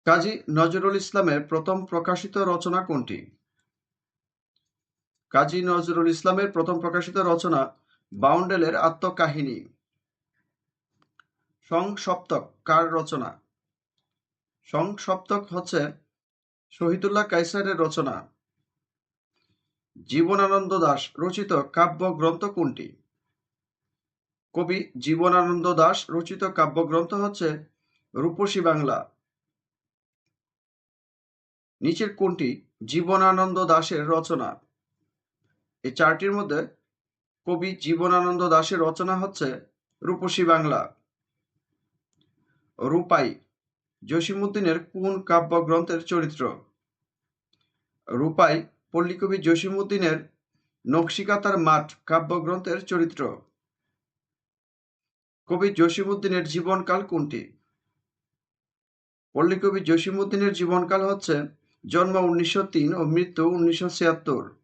কাজী নজরুল ইসলামের প্রথম প্রকাশিত রচনা কোনটি? কাজী নজরুল ইসলামের প্রথম প্রকাশিত রচনা বাউন্ডেলের আত্মকাহিনী। সংসপ্তক কার রচনা? সংসপ্তক হচ্ছে শহীদুল্লাহ কায়সারের রচনা। জীবনানন্দ দাশ রচিত কাব্যগ্রন্থ কোনটি? কবি জীবনানন্দ দাশ রচিত কাব্যগ্রন্থ হচ্ছে রূপসী বাংলা। নিচের কোনটি জীবনানন্দ দাশের রচনা? এই চারটির মধ্যে কবি জীবনানন্দ দাশের রচনা হচ্ছে রূপসী বাংলা। রূপাই জসীমউদ্দীনের কোন কাব্যগ্রন্থের চরিত্র? রূপাই পল্লীকবি জসীমউদ্দীনের নকশিকাঁথার মাঠ কাব্যগ্রন্থের চরিত্র। কবি জসীমউদ্দীনের জীবনকাল কোনটি? পল্লীকবি জসীমউদ্দীনের জীবনকাল হচ্ছে জন্ম 1903 ও মৃত্যু 1976।